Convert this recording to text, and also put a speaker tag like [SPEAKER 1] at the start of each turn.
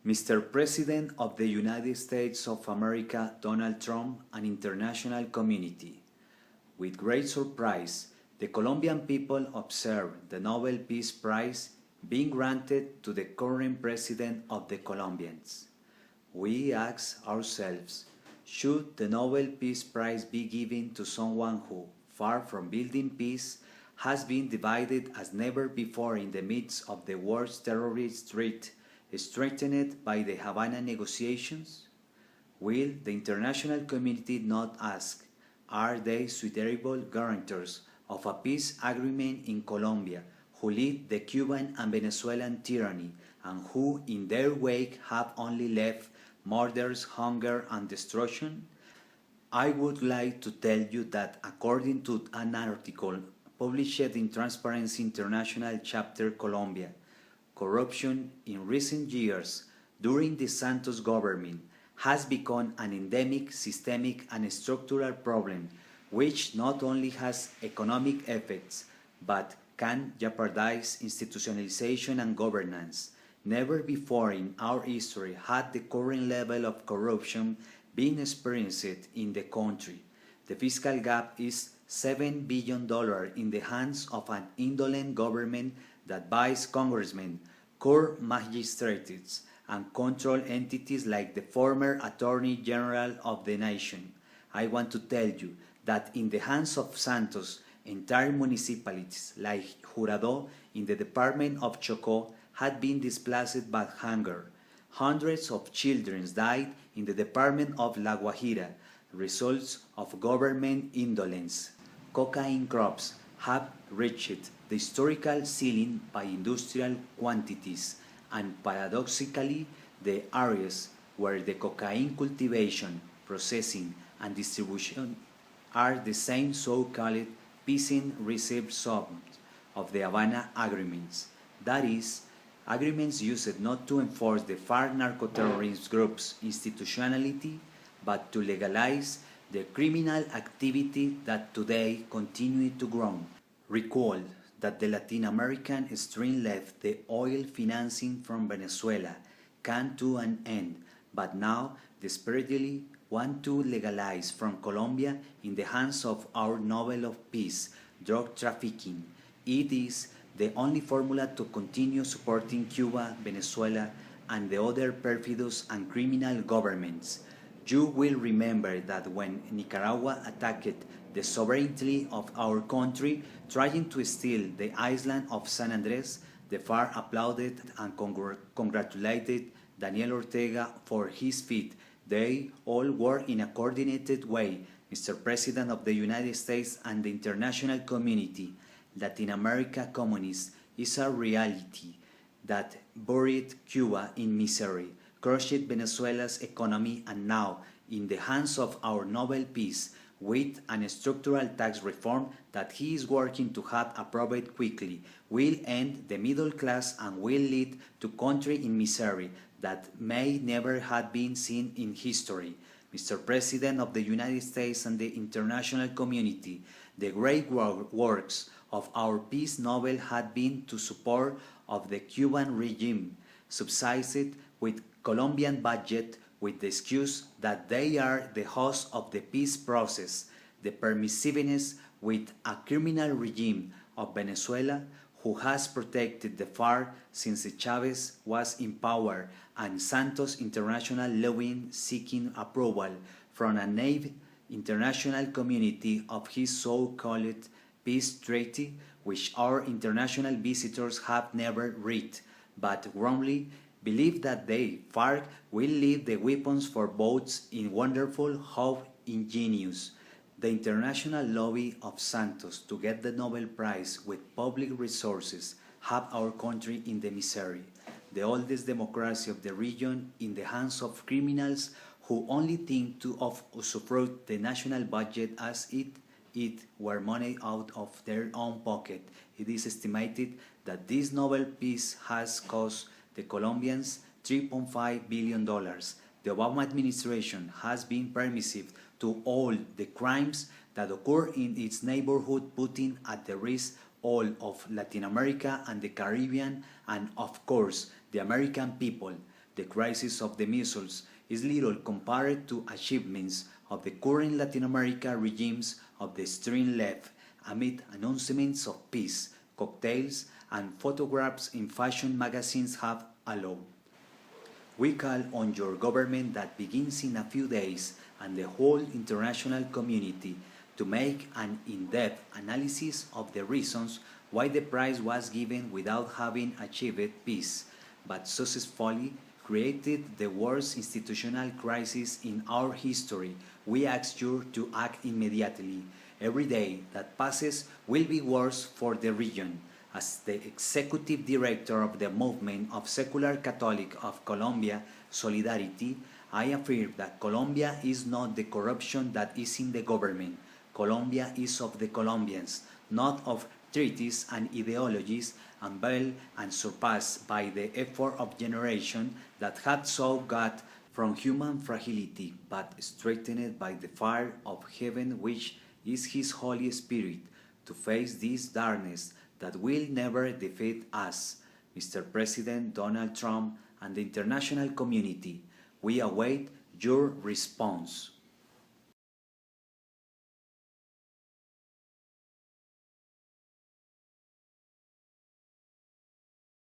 [SPEAKER 1] Mr. President of the United States of America, Donald Trump, and international community. With great surprise, the Colombian people observed the Nobel Peace Prize being granted to the current president of the Colombians. We ask ourselves, should the Nobel Peace Prize be given to someone who, far from building peace, has been divided as never before in the midst of the worst terrorist threat, strengthened by the Habana negotiations? Will the international community not ask, are they suitable guarantors of a peace agreement in Colombia who lead the Cuban and Venezuelan tyranny and who in their wake have only left murders, hunger and destruction? I would like to tell you that according to an article published in Transparency International Chapter Colombia, corruption in recent years during the Santos government has become an endemic, systemic and structural problem which not only has economic effects but can jeopardize institutionalization and governance. Never before in our history had the current level of corruption been experienced in the country. The fiscal gap is $7 billion in the hands of an indolent government that buys congressmen, court magistrates, and control entities like the former Attorney General of the nation. I want to tell you that in the hands of Santos, entire municipalities like Jurado in the department of Chocó had been displaced by hunger. Hundreds of children died in the department of La Guajira, results of government indolence. Cocaine crops have reached the historical ceiling by industrial quantities, and paradoxically, the areas where the cocaine cultivation, processing, and distribution are the same so-called peasant reserve zones of the Habana agreements. That is, agreements used not to enforce the FARC narco-terrorist group's institutionality, but to legalize the criminal activity that today continues to grow. Recall that the Latin American stream left the oil financing from Venezuela came to an end, but now desperately want to legalize from Colombia in the hands of our Nobel of Peace, drug trafficking. It is the only formula to continue supporting Cuba, Venezuela, and the other perfidious and criminal governments. You will remember that when Nicaragua attacked the sovereignty of our country, trying to steal the island of San Andres, the FARC applauded and congratulated Daniel Ortega for his feat. They all work in a coordinated way, Mr. President of the United States and the international community. Latin America communism is a reality that buried Cuba in misery, crushed Venezuela's economy, and now, in the hands of our Nobel Peace, with a structural tax reform that he is working to have approved quickly, will end the middle class and will lead to country in misery that may never have been seen in history. Mr. President of the United States and the international community, the great works of our Peace Nobel had been to support of the Cuban regime, subsidized with Colombian budget with the excuse that they are the host of the peace process, the permissiveness with a criminal regime of Venezuela who has protected the FARC since Chavez was in power, and Santos international lobbying seeking approval from a naive international community of his so-called peace treaty, which our international visitors have never read, but wrongly believe that they, FARC, will leave the weapons for votes in wonderful, how ingenious. The international lobby of Santos to get the Nobel Prize with public resources have our country in the misery, the oldest democracy of the region in the hands of criminals who only think to usufruct the national budget as it were money out of their own pocket. It is estimated that this Nobel Peace has cost the Colombians $3.5 billion. The Obama administration has been permissive to all the crimes that occur in its neighborhood, putting at the risk all of Latin America and the Caribbean and, of course, the American people. the crisis of the missiles is little compared to achievements of the current Latin America regimes of the extreme left amid announcements of peace, cocktails, and photographs in fashion magazines have allowed. We call on your government that begins in a few days and the whole international community to make an in-depth analysis of the reasons why the prize was given without having achieved peace, but successfully created the worst institutional crisis in our history. We ask you to act immediately. Every day that passes will be worse for the region. As the executive director of the Movement of Secular Catholic of Colombia, Solidarity, I affirm that Colombia is not the corruption that is in the government. Colombia is of the Colombians, not of treaties and ideologies unveiled and surpassed by the effort of generations that had sought God from human fragility, but strengthened by the fire of heaven, which is His Holy Spirit, to face this darkness that will never defeat us. Mr. President Donald Trump and the international community, we await your response.